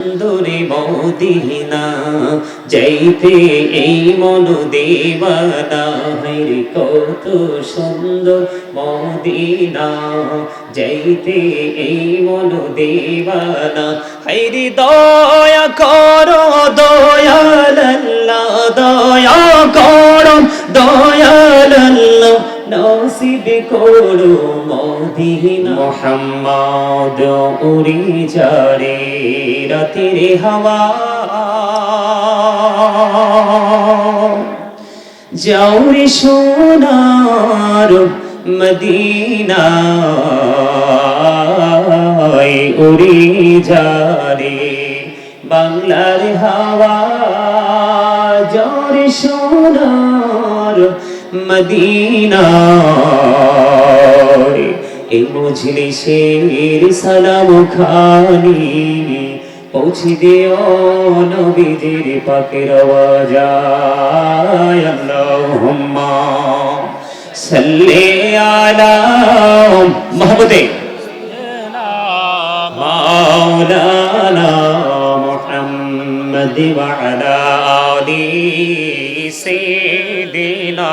সুন্দরী মদিনা যাইতে এই মন দেওয়ানা হায়রে কত সুন্দর মদিনা যাইতে এই মন দেওয়ানা হায়রে দয়া করো দয়াল আল্লাহ দয়া করো দয়াল আল্লাহ নসিব করো মদিনা মুহাম্মদ উড়ি যারে রাতের হাওয়া যাও রে সোনার মদিনায় উড়ি যারে বাংলার হাওয়া যাও রে সোনার মদিনায় এই মজলিসের সালাম খানি পৌঁছে দিও নবীজির পাকের আওয়াজায় আল্লাহুম্মা সাল্লি আলা মুহাম্মাদে মাওলানা মুহাম্মাদ ওয়া আলা আলি সাইয়্যিদিনা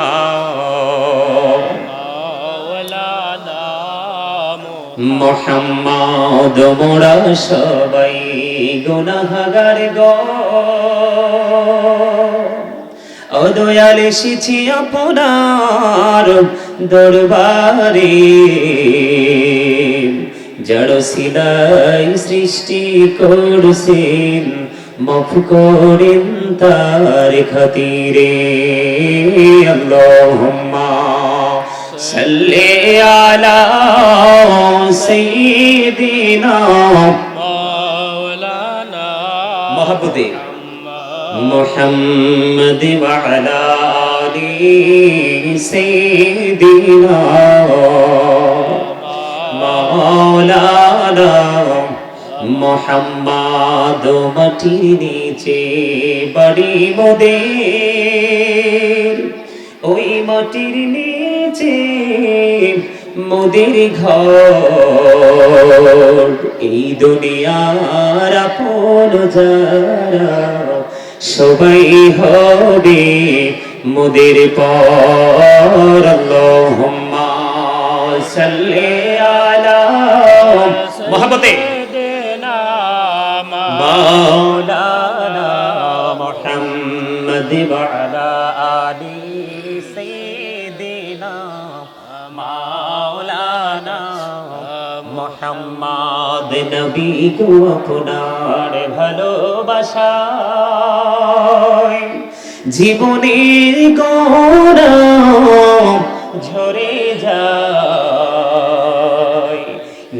মুহাম্মদ মোরা সবাই গুনাহগার গো ও দয়াল এসেছি আপনার দরবারে জড় সিলাই সৃষ্টি করছেন মাফ করেন তার খাতিরে আল্লাহুম্মা সাল্লি আলা সাইয়্যিদিনা মাওলানা মুহাম্মদে মুহাম্মদ ওয়া আলা আলি সাইয়্যিদিনা মাওলানা মুহাম্মদ মাটির নিচে বাড়ি মোদের ওই মাটির নিচে মোদের ঘর এই দুনিয়ার আপন যারা সবাই হবে মোদের পর আল্লাহুম্মা সাল্লি আলা মুহাম্মদে মাওলানা মুহাম্মদ ওয়া আলা আলি সাইয়্যিদিনা মাওলানা মুহাম্মদ নবী গো আপনার ভালোবাসায় জীবনের গোনা ঝরে যায়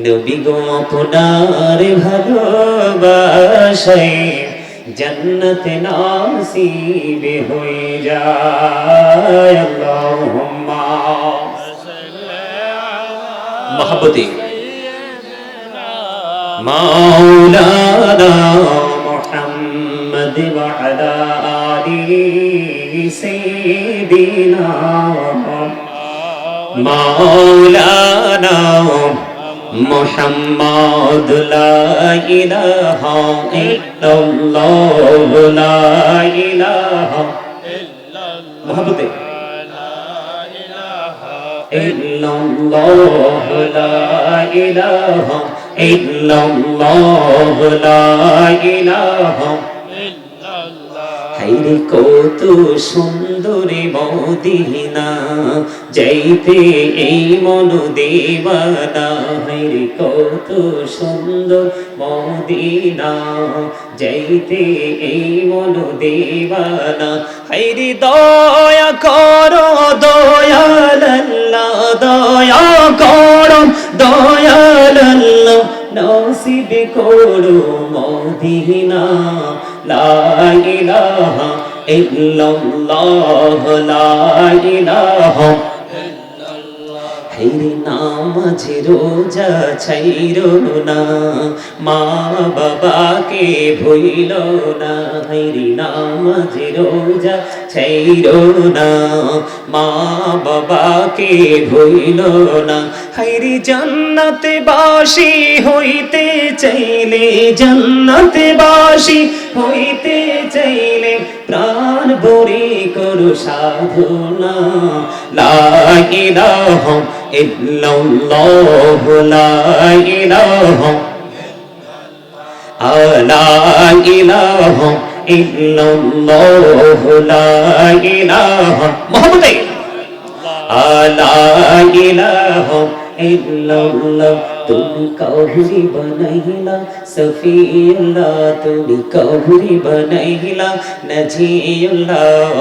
নবী গো আপনার ভালোবাসায় জন্নত নসিব হয়ে যায় আল্লাহুম্মা মুহাম্মদে মাওলানা মুহাম্মদ ওয়া আলা আলি সাইয়্যিদিনা মাওলানা মুহাম্মদ লা ইলাহা ইল্লাল্লাহ লা ইলাহা ইল্লাল্লাহ মুহাম্মদে ইল্লাল্লাহ লা ইলাহা ইল্লাল্লাহ লা ইলাহা হায়রে কত সুন্দরী মদিনা যাইতে এই মন দেওয়ানা হায়রে কত সুন্দর মদিনা যাইতে এই মন দেওয়ানা হায়রে দয়া করো দয়াল আল্লাহ দয়া করো দয়াল আল্লাহ নসিব করো মদিনা লা ইলাহা ইল্লাল্লাহ লা ইলাহা ইল্লাল্লাহ হাইরে নামাজ রোজা ছাইরো না, মা বাবাকে ভুইল না। হাইরে নামাজ রোজা ছাইরো না, মা বাবাকে ভুইল না। হাইরে জান্নাতে বাসী হইতে চাইলে, জান্নাতে বাসী হইতে চাইলে প্রাণ ভরে করো সাধনা। লা ইলাহা ইল্লাল্লাহ, লা ইলাহা, লা ইলাহা ইল্লাল্লাহ, লা ইলাহা মুহাম্মাদে, লা ইলাহা ইল্লাল্লাহ। তুমি কাউরি বানাইলা সফিউল্লাহ, তুমি কাউরি বানাইলা নজিউল্লাহ।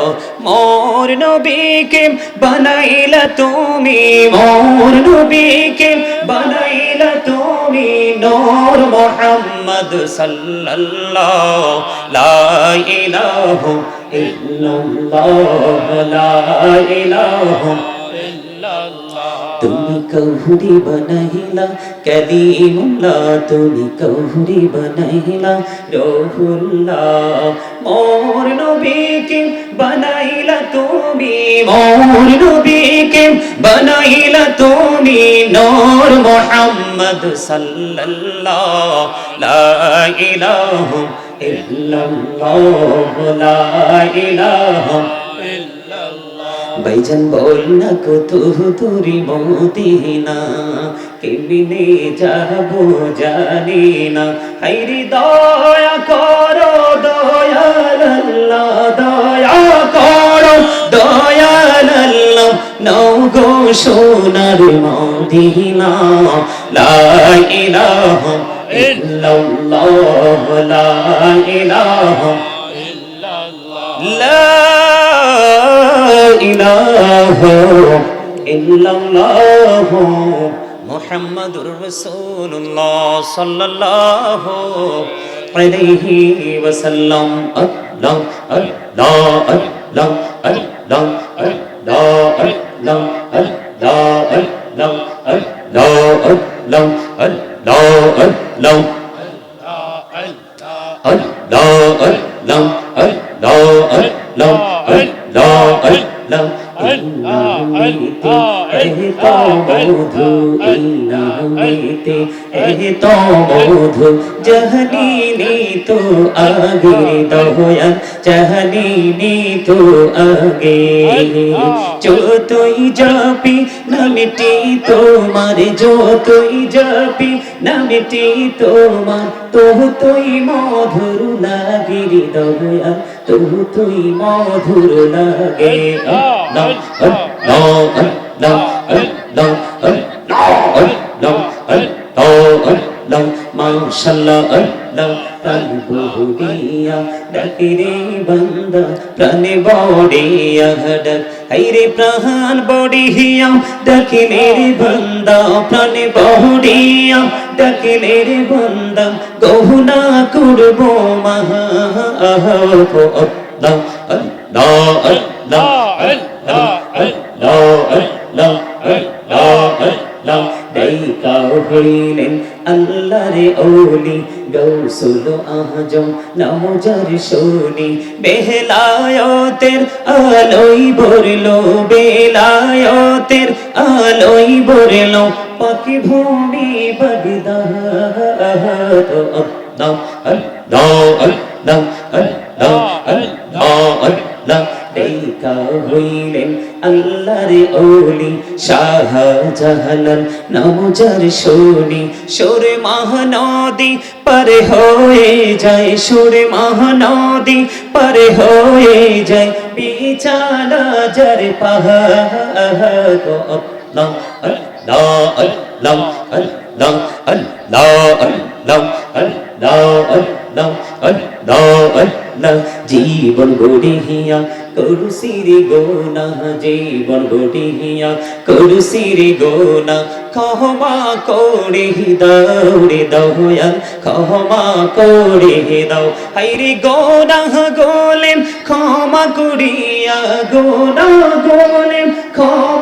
মোর নবীকে বানাইলা তুমি, মোর নবীকে বানাইলা তুমি নূর মুহাম্মদ সাল্লাল্লাহ। লা ইলাহা ইল্লাল্লাহ, লা ইলাহা, তুমি কাউরি বানাইলা কালিমুল্লাহ, তুমি কাউরি বানাইলা রূহুল্লাহ। মোর নবীকে বানাইলা তুমি, মোর নবীকে বানাইলা তুমি নূর মুহাম্মদ সাল্লাল্লাহ। লা ইলাহা ইল্লাল্লাহ, লা ইলাহা। ভাইজান বল না কত দূরে মদিনা, কেমনে যাবো জানি না। হায়রে দয়া করো দয়াল আল্লাহ, দয়া করো দয়াল আল্লাহ, নাও গো সোনার মদিনা। লা ইলাহা ইল্লাল্লাহ, লা ইলাহা ইল্লাল্লাহ, ইলাহা ইল্লাল্লাহ মুহাম্মাদুর রাসূলুল্লাহ সাল্লাল্লাহু আলাইহি ওয়াসাল্লাম। আল্লাহ আল্লাহ আল্লাহ আল্লাহ আল্লাহ আল্লাহ আল্লাহ আল্লাহ আল্লাহ আল্লাহ আল্লাহ আল্লাহ জহনীনি তো আগে দয়াল, জহনীনি তো আগে। যতই যাবি নামটি তোমার, যতই যাবি নামটি তোমার, তুই মধুর লাগে দয়াল, তুই মধুর লাগে। আল্লাহ আল্লাহ আল্লাহ আল্লাহ আল্লাহ আল্লাহ আল্লাহ মাশাআল্লাহ। আল্লাহ প্রাণ বড়িয়া ডাকে রে বান্দা, প্রাণে বড়িয়া ডাক। হায়রে প্রাণ বড়িয়া ডাকিলে রে বান্দা, প্রাণে বড়িয়া ডাকিলে রে বান্দা, গহনা করব মাহা। আল্লাহ আল্লাহ আল্লাহ আল্লাহ আল্লাহ আল্লাহ আল্লাহ। দাইকা হইলেন আল্লাহরে ওলি, গৌসুল আজম নাম যার শুনি। বেলায়েতের আলোয় ভরলো, বেলায়েতের আলোয় ভরলো পাকি ভূমি বাগদাদ। আল্লাহ আল্লাহ আল্লাহ আল্লাহ আল্লাহ আল্লাহ। দাইকা হইলেন আল্লাহরে ওলি, শাহজালাল নাম যার শুনি। সুরে মহানদী পারে হয়ে যায়, সুরে মহানদী পারে হয়ে যায়, বিছানা যার পাহাড়। আল্লাহ আল্লাহ আল্লাহ আল্লাহ আল্লাহ আল্লাহ আল্লাহ আল্লাহ আল্লাহ আল্লাহ। জীবন গড়িয়া করুসির গোনা, জীবন গড়িয়া করুসির গোনা, ক্ষমা করে দাও রে দয়াল, ক্ষমা করে দাও। হায়রে গোনা গোলেম ক্ষমা করিয়া, গোনা গোলেম ক্ষমা